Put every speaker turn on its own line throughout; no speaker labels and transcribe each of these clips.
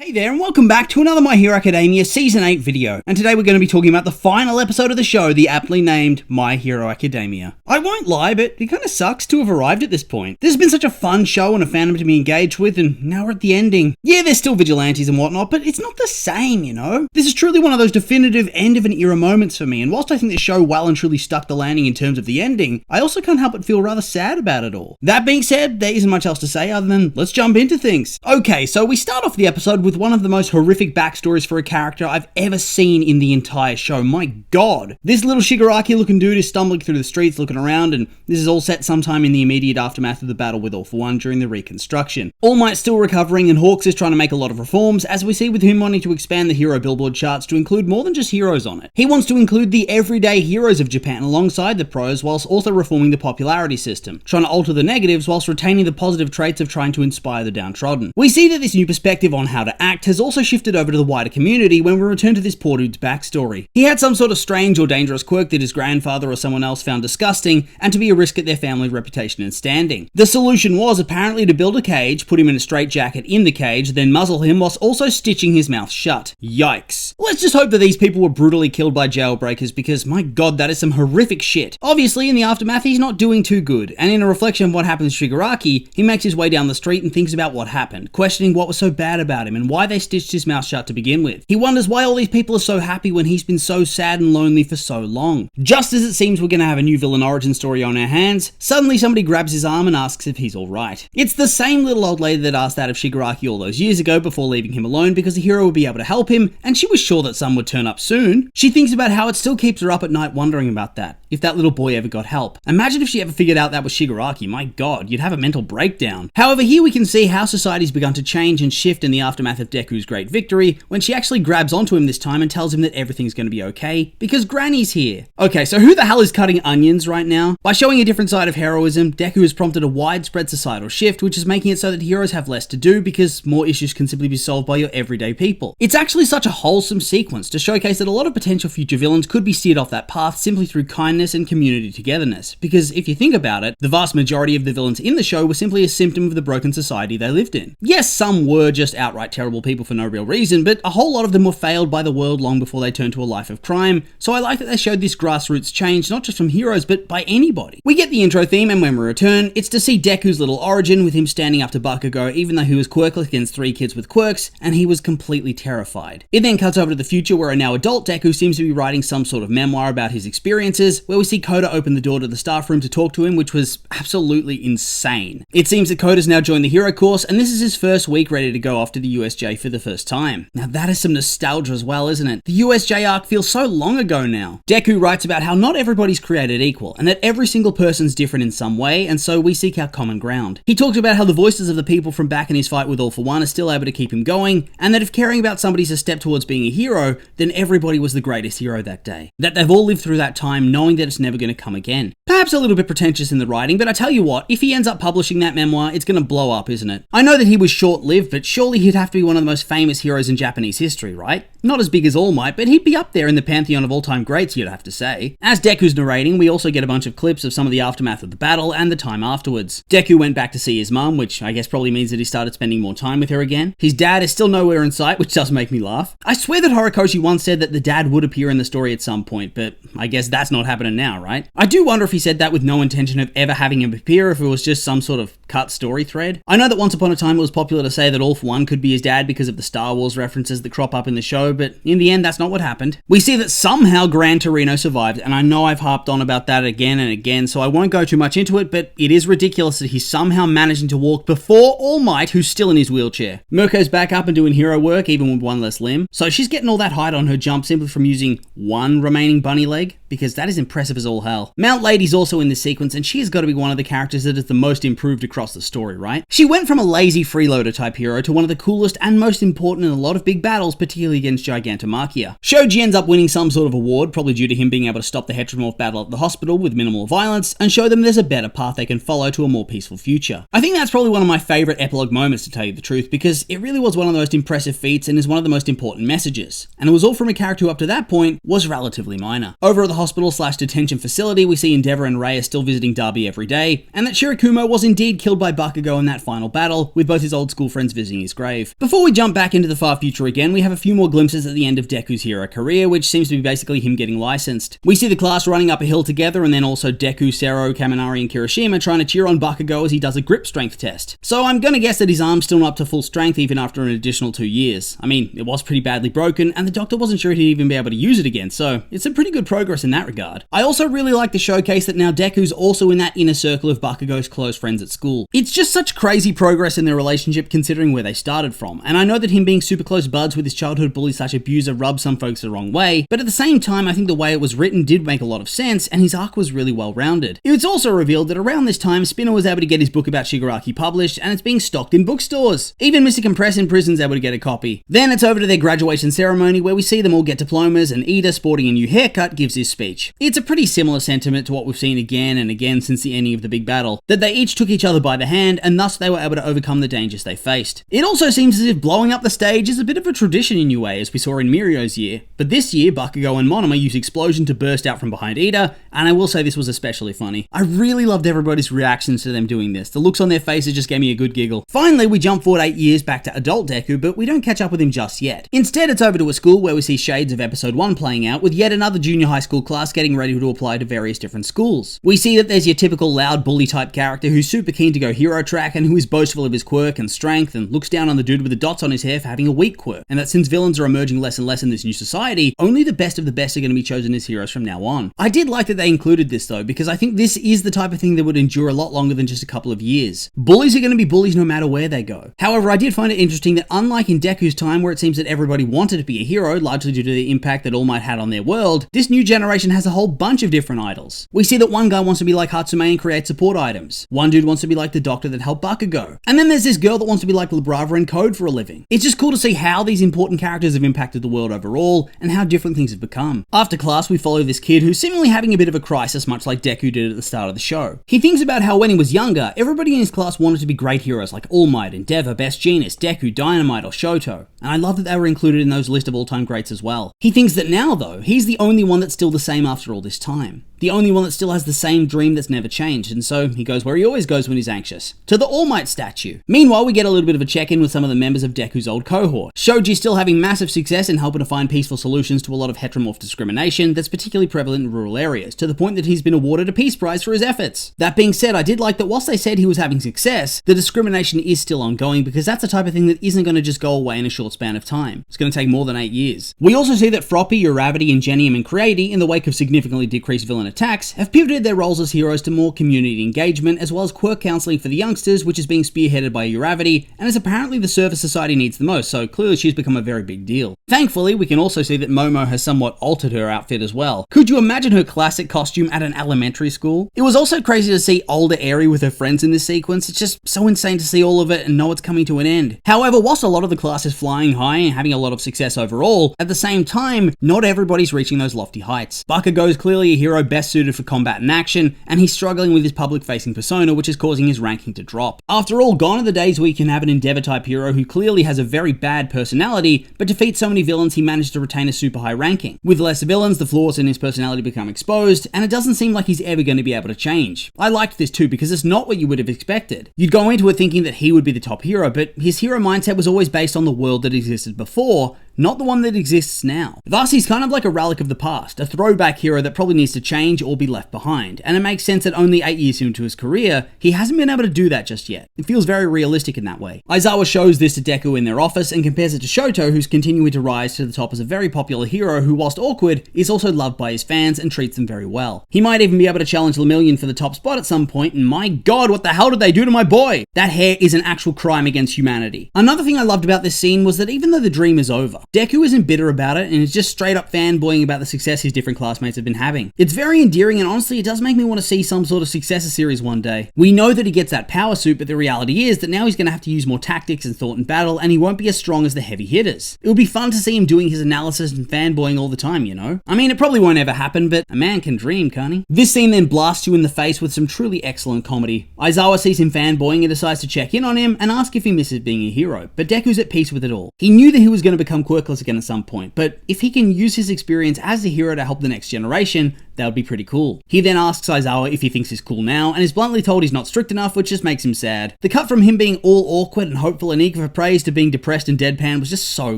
Hey there, and welcome back to another My Hero Academia Season 8 video. And today we're going to be talking about the final episode of the show, the aptly named My Hero Academia. I won't lie, but it kind of sucks to have arrived at this point. This has been such a fun show and a fandom to be engaged with, and now we're at the ending. Yeah, there's still vigilantes and whatnot, but it's not the same, you know? This is truly one of those definitive end-of-an-era moments for me, and whilst I think the show well and truly stuck the landing in terms of the ending, I also can't help but feel rather sad about it all. That being said, there isn't much else to say other than let's jump into things. Okay, so we start off the episode with one of the most horrific backstories for a character I've ever seen in the entire show. My god. This little Shigaraki looking dude is stumbling through the streets looking around, and this is all set sometime in the immediate aftermath of the battle with All For One during the Reconstruction. All Might's still recovering, and Hawks is trying to make a lot of reforms, as we see with him wanting to expand the hero billboard charts to include more than just heroes on it. He wants to include the everyday heroes of Japan alongside the pros, whilst also reforming the popularity system, trying to alter the negatives whilst retaining the positive traits of trying to inspire the downtrodden. We see that this new perspective on how to act has also shifted over to the wider community when we return to this poor dude's backstory. He had some sort of strange or dangerous quirk that his grandfather or someone else found disgusting, and to be a risk at their family reputation and standing. The solution was apparently to build a cage, put him in a straitjacket in the cage, then muzzle him whilst also stitching his mouth shut. Yikes. Let's just hope that these people were brutally killed by jailbreakers, because my god, that is some horrific shit. Obviously, in the aftermath, he's not doing too good, and in a reflection of what happened to Shigaraki, he makes his way down the street and thinks about what happened, questioning what was so bad about him and why they stitched his mouth shut to begin with. He wonders why all these people are so happy when he's been so sad and lonely for so long. Just as it seems we're going to have a new villain origin story on our hands, suddenly somebody grabs his arm and asks if he's alright. It's the same little old lady that asked that of Shigaraki all those years ago before leaving him alone because the hero would be able to help him, and she was sure that some would turn up soon. She thinks about how it still keeps her up at night wondering about that, if that little boy ever got help. Imagine if she ever figured out that was Shigaraki. My god, you'd have a mental breakdown. However, here we can see how society's begun to change and shift in the aftermath of Deku's great victory, when she actually grabs onto him this time and tells him that everything's going to be okay, because Granny's here. Okay, so who the hell is cutting onions right now? By showing a different side of heroism, Deku has prompted a widespread societal shift, which is making it so that heroes have less to do because more issues can simply be solved by your everyday people. It's actually such a wholesome sequence to showcase that a lot of potential future villains could be steered off that path simply through kindness and community togetherness, because if you think about it, the vast majority of the villains in the show were simply a symptom of the broken society they lived in. Yes, some were just outright terrible people for no real reason, but a whole lot of them were failed by the world long before they turned to a life of crime, so I like that they showed this grassroots change not just from heroes but by anybody. We get the intro theme, and when we return, it's to see Deku's little origin with him standing up to Bakugo even though he was quirkless against 3 kids with quirks, and he was completely terrified. It then cuts over to the future where a now adult Deku seems to be writing some sort of memoir about his experiences, where we see Koda open the door to the staff room to talk to him, which was absolutely insane. It seems that Koda's now joined the hero course, and this is his first week ready to go off to the USJ for the first time. Now that is some nostalgia as well, isn't it? The USJ arc feels so long ago now. Deku writes about how not everybody's created equal, and that every single person's different in some way, and so we seek our common ground. He talks about how the voices of the people from back in his fight with All For One are still able to keep him going, and that if caring about somebody's a step towards being a hero, then everybody was the greatest hero that day. That they've all lived through that time knowing that it's never going to come again. Perhaps a little bit pretentious in the writing, but I tell you what, if he ends up publishing that memoir, it's going to blow up, isn't it? I know that he was short-lived, but surely he'd have to be one of the most famous heroes in Japanese history, right? Not as big as All Might, but he'd be up there in the pantheon of all-time greats, you'd have to say. As Deku's narrating, we also get a bunch of clips of some of the aftermath of the battle and the time afterwards. Deku went back to see his mum, which I guess probably means that he started spending more time with her again. His dad is still nowhere in sight, which does make me laugh. I swear that Horikoshi once said that the dad would appear in the story at some point, but I guess that's not happening now, right? I do wonder if he said that with no intention of ever having him appear, if it was just some sort of cut story thread. I know that once upon a time it was popular to say that All For One could be his dad because of the Star Wars references that crop up in the show, but in the end, that's not what happened. We see that somehow Gran Torino survived, and I know I've harped on about that again and again, so I won't go too much into it, but it is ridiculous that he's somehow managing to walk before All Might, who's still in his wheelchair. Mirko's back up and doing hero work, even with one less limb, so she's getting all that height on her jump simply from using one remaining bunny leg, because that is impressive as all hell. Mount Lady's also in this sequence, and she has got to be one of the characters that is the most improved across the story, right? She went from a lazy freeloader type hero to one of the coolest and most important in a lot of big battles, particularly against Gigantomachia. Shoji ends up winning some sort of award, probably due to him being able to stop the Heteromorph battle at the hospital with minimal violence, and show them there's a better path they can follow to a more peaceful future. I think that's probably one of my favourite epilogue moments, to tell you the truth, because it really was one of the most impressive feats and is one of the most important messages. And it was all from a character who up to that point was relatively minor. Over at the hospital/detention facility, we see Endeavor friend Rei are still visiting Darby every day, and that Shirakumo was indeed killed by Bakugo in that final battle, with both his old school friends visiting his grave. Before we jump back into the far future again, we have a few more glimpses at the end of Deku's hero career, which seems to be basically him getting licensed. We see the class running up a hill together, and then also Deku, Sero, Kaminari, and Kirishima trying to cheer on Bakugo as he does a grip strength test. So I'm gonna guess that his arm's still not up to full strength even after an additional 2 years. I mean, it was pretty badly broken, and the doctor wasn't sure he'd even be able to use it again, so it's some pretty good progress in that regard. I also really like the showcase that now Deku's also in that inner circle of Bakugo's close friends at school. It's just such crazy progress in their relationship considering where they started from, and I know that him being super close buds with his childhood bully / abuser rubs some folks the wrong way, but at the same time I think the way it was written did make a lot of sense, and his arc was really well rounded. It's also revealed that around this time Spinner was able to get his book about Shigaraki published, and it's being stocked in bookstores. Even Mr. Compress in prison's able to get a copy. Then it's over to their graduation ceremony where we see them all get diplomas, and Ida, sporting a new haircut, gives his speech. It's a pretty similar sentiment to what we've seen again and again since the ending of the big battle, that they each took each other by the hand, and thus they were able to overcome the dangers they faced. It also seems as if blowing up the stage is a bit of a tradition in UA, as we saw in Mirio's year, but this year Bakugo and Monoma use Explosion to burst out from behind Ida, and I will say this was especially funny. I really loved everybody's reactions to them doing this. The looks on their faces just gave me a good giggle. Finally, we jump forward 8 years back to adult Deku, but we don't catch up with him just yet. Instead, it's over to a school where we see shades of episode 1 playing out, with yet another junior high school class getting ready to apply to various different schools. We see that there's your typical loud bully type character who's super keen to go hero track and who is boastful of his quirk and strength and looks down on the dude with the dots on his hair for having a weak quirk, and that since villains are emerging less and less in this new society, only the best of the best are going to be chosen as heroes from now on. I did like that they included this though, because I think this is the type of thing that would endure a lot longer than just a couple of years. Bullies are going to be bullies no matter where they go. However, I did find it interesting that unlike in Deku's time where it seems that everybody wanted to be a hero, largely due to the impact that All Might had on their world, this new generation has a whole bunch of different idols. We see that one guy wants to be like Hatsume and create support items. One dude wants to be like the doctor that helped Bakugo. And then there's this girl that wants to be like Labrava and Code for a living. It's just cool to see how these important characters have impacted the world overall and how different things have become. After class, we follow this kid who's seemingly having a bit of a crisis, much like Deku did at the start of the show. He thinks about how when he was younger, everybody in his class wanted to be great heroes like All Might, Endeavor, Best Genius, Deku, Dynamite, or Shoto, and I love that they were included in those list of all-time greats as well. He thinks that now, though, he's the only one that's still the same after all this time. The only one that still has the same dream that's never changed, and so he goes where he always goes when he's anxious, to the All Might statue. Meanwhile, we get a little bit of a check-in with some of the members of Deku's old cohort. Shoji still having massive success in helping to find peaceful solutions to a lot of heteromorph discrimination that's particularly prevalent in rural areas, to the point that he's been awarded a Peace Prize for his efforts. That being said, I did like that whilst they said he was having success, the discrimination is still ongoing, because that's the type of thing that isn't going to just go away in a short span of time. It's going to take more than 8 years. We also see that Froppy, Uravity, Ingenium, and Creati, in the wake of significantly decreased villain attacks, have pivoted their roles as heroes to more community engagement, as well as quirk counseling for the youngsters, which is being spearheaded by Uravity, and is apparently the service society needs the most, so clearly she's become a very big deal. Thankfully, we can also see that Momo has somewhat altered her outfit as well. Could you imagine her classic costume at an elementary school? It was also crazy to see older Eri with her friends in this sequence. It's just so insane to see all of it and know it's coming to an end. However, whilst a lot of the class is flying high and having a lot of success overall, at the same time, not everybody's reaching those lofty heights. Bakugo is clearly a hero best suited for combat and action, and he's struggling with his public-facing persona, which is causing his ranking to drop. After all, gone are the days where you can have an Endeavor-type hero who clearly has a very bad personality, but defeats so many villains he managed to retain a super high ranking. With less villains, the flaws in his personality become exposed, and it doesn't seem like he's ever going to be able to change. I liked this too, because it's not what you would have expected. You'd go into it thinking that he would be the top hero, but his hero mindset was always based on the world that existed before, not the one that exists now. Thus, he's kind of like a relic of the past, a throwback hero that probably needs to change or be left behind, and it makes sense that only 8 years into his career, he hasn't been able to do that just yet. It feels very realistic in that way. Aizawa shows this to Deku in their office and compares it to Shoto, who's continuing to rise to the top as a very popular hero who, whilst awkward, is also loved by his fans and treats them very well. He might even be able to challenge Lemillion for the top spot at some point, and my god, what the hell did they do to my boy? That hair is an actual crime against humanity. Another thing I loved about this scene was that even though the dream is over, Deku isn't bitter about it and is just straight up fanboying about the success his different classmates have been having. It's very endearing, and honestly it does make me want to see some sort of successor series one day. We know that he gets that power suit, but the reality is that now he's going to have to use more tactics and thought in battle, and he won't be as strong as the heavy hitters. It would be fun to see him doing his analysis and fanboying all the time, you know? I mean, it probably won't ever happen, but a man can dream, can't he? This scene then blasts you in the face with some truly excellent comedy. Aizawa sees him fanboying and decides to check in on him and ask if he misses being a hero, but Deku's at peace with it all. He knew that he was going to become quirky quirkless again at some point, but if he can use his experience as a hero to help the next generation, that would be pretty cool. He then asks Aizawa if he thinks he's cool now, and is bluntly told he's not strict enough, which just makes him sad. The cut from him being all awkward and hopeful and eager for praise to being depressed and deadpan was just so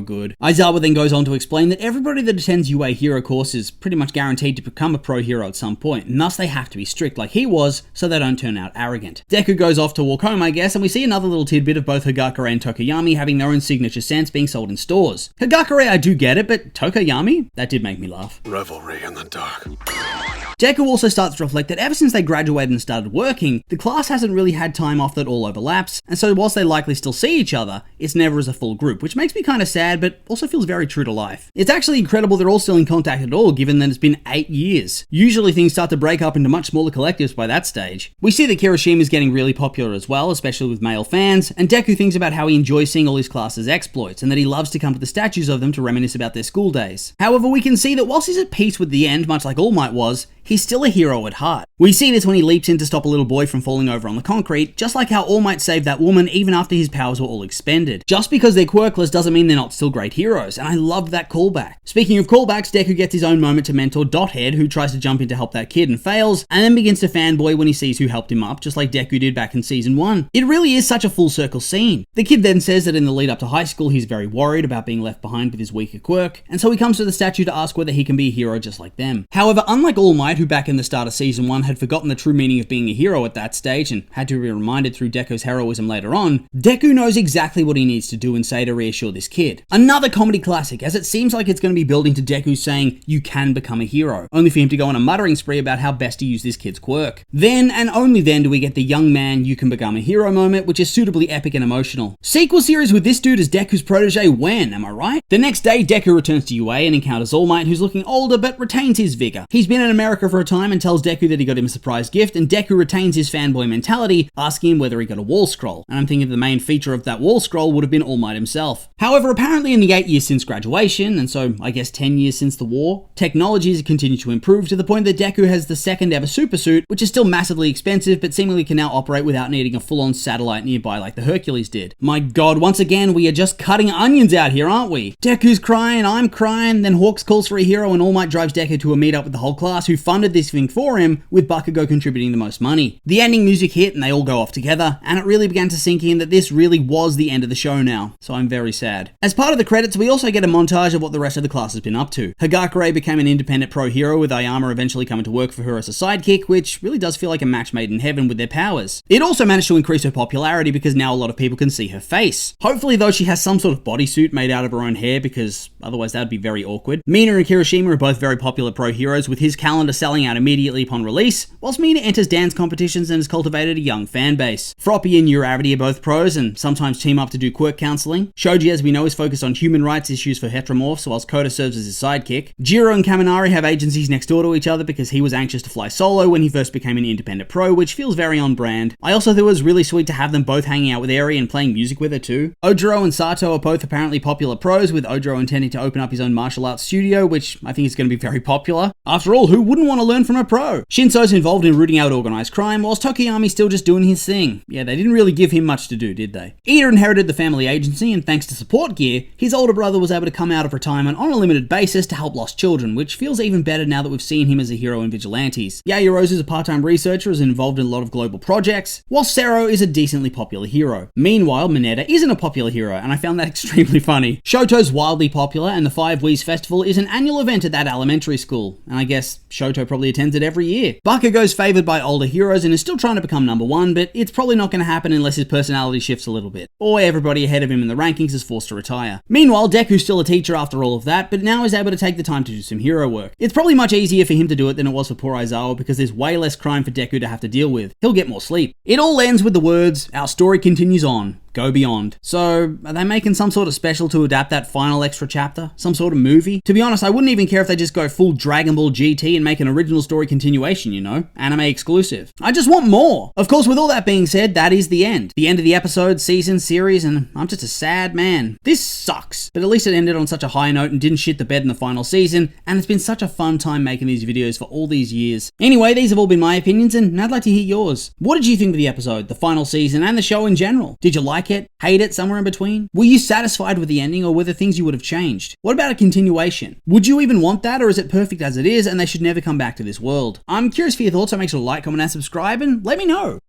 good. Aizawa then goes on to explain that everybody that attends UA hero course is pretty much guaranteed to become a pro hero at some point, and thus they have to be strict like he was, so they don't turn out arrogant. Deku goes off to walk home, I guess, and we see another little tidbit of both Hagakure and Tokoyami having their own signature scents being sold in stores. Hagakure, I do get it, but Tokoyami? That did make me laugh.
Revelry in the dark.
Deku also starts to reflect that ever since they graduated and started working, the class hasn't really had time off that all overlaps, and so whilst they likely still see each other, it's never as a full group, which makes me kind of sad, but also feels very true to life. It's actually incredible they're all still in contact at all, given that it's been 8 years. Usually things start to break up into much smaller collectives by that stage. We see that Kirishima is getting really popular as well, especially with male fans, and Deku thinks about how he enjoys seeing all his class's exploits, and that he loves to come to the statues of them to reminisce about their school days. However, we can see that whilst he's at peace with the end, much like All Might was, he's still a hero at heart. We see this when he leaps in to stop a little boy from falling over on the concrete, just like how All Might saved that woman even after his powers were all expended. Just because they're quirkless doesn't mean they're not still great heroes, and I loved that callback. Speaking of callbacks, Deku gets his own moment to mentor Dothead, who tries to jump in to help that kid and fails, and then begins to fanboy when he sees who helped him up, just like Deku did back in season 1. It really is such a full circle scene. The kid then says that in the lead up to high school he's very worried about being left behind with his weaker quirk, and so he comes to the statue to ask whether he can be a hero just like them. However, unlike All Might, who back in the start of season 1 had forgotten the true meaning of being a hero at that stage and had to be reminded through Deku's heroism later on, Deku knows exactly what he needs to do and say to reassure this kid. Another comedy classic, as it seems like it's going to be building to Deku saying, "You can become a hero," only for him to go on a muttering spree about how best to use this kid's quirk. Then, and only then, do we get the young man "you can become a hero" moment, which is suitably epic and emotional. Sequel series with this dude as Deku's protege when, am I right? The next day, Deku returns to UA and encounters All Might, who's looking older but retains his vigor. He's been in America for a time and tells Deku that he got him a surprise gift, and Deku retains his fanboy mentality, asking him whether he got a wall scroll. And I'm thinking the main feature of that wall scroll would have been All Might himself. However, apparently in the 8 years since graduation, and so I guess 10 years since the war, technologies have continued to improve to the point that Deku has the second ever super suit, which is still massively expensive, but seemingly can now operate without needing a full-on satellite nearby like the Hercules did. My god, once again, we are just cutting onions out here, aren't we? Deku's crying, I'm crying, then Hawks calls for a hero and All Might drives Deku to a meetup with the whole class who funded this thing for him, with Bakugo contributing the most money. The ending music hit and they all go off together, and it really began to sink in that this really was the end of the show now, so I'm very sad. As part of the credits, we also get a montage of what the rest of the class has been up to. Hagakure became an independent pro hero, with Ayama eventually coming to work for her as a sidekick, which really does feel like a match made in heaven with their powers. It also managed to increase her popularity because now a lot of people can see her face. Hopefully though she has some sort of bodysuit made out of her own hair, because otherwise that would be very awkward. Mina and Kirishima are both very popular pro heroes, with his calendar selling out immediately upon release, whilst Mina enters dance competitions and has cultivated a young fan base. Froppy and Uravity are both pros and sometimes team up to do quirk counseling. Shoji, as we know, is focused on human rights issues for heteromorphs, whilst Kota serves as his sidekick. Jiro and Kaminari have agencies next door to each other because he was anxious to fly solo when he first became an independent pro, which feels very on brand. I also thought it was really sweet to have them both hanging out with Eri and playing music with her too. Ojiro and Sato are both apparently popular pros, with Ojiro intending to open up his own martial arts studio, which I think is going to be very popular. After all, who wouldn't want to learn from a pro? Shinso's involved in rooting out organized crime, whilst Tokoyami's still just doing his thing. Yeah, they didn't really give him much to do, did they? Ida inherited the family agency, and thanks to support gear, his older brother was able to come out of retirement on a limited basis to help lost children, which feels even better now that we've seen him as a hero in Vigilantes. Yaoyorozu is a part-time researcher, is involved in a lot of global projects, while Sero is a decently popular hero. Meanwhile, Mineta isn't a popular hero, and I found that extremely funny. Shoto's wildly popular, and the Five Wheeze Festival is an annual event at that elementary school, and I guess Shoto probably attends it every year. Bakugo's favored by older heroes and is still trying to become number one, but it's probably not going to happen unless his personality shifts a little bit, or everybody ahead of him in the rankings is forced to retire. Meanwhile, Deku's still a teacher after all of that, but now is able to take the time to do some hero work. It's probably much easier for him to do it than it was for poor Aizawa, because there's way less crime for Deku to have to deal with. He'll get more sleep. It all ends with the words, "Our story continues on. Go beyond." So, are they making some sort of special to adapt that final extra chapter? Some sort of movie? To be honest, I wouldn't even care if they just go full Dragon Ball GT and make an original story continuation, you know? Anime exclusive. I just want more! Of course, with all that being said, that is the end. The end of the episode, season, series, and I'm just a sad man. This sucks, but at least it ended on such a high note and didn't shit the bed in the final season, and it's been such a fun time making these videos for all these years. Anyway, these have all been my opinions, and I'd like to hear yours. What did you think of the episode, the final season, and the show in general? Did you like like it, hate it, somewhere in between? Were you satisfied with the ending, or were there things you would have changed? What about a continuation? Would you even want that, or is it perfect as it is and they should never come back to this world? I'm curious for your thoughts, so make sure to like, comment, and subscribe, and let me know.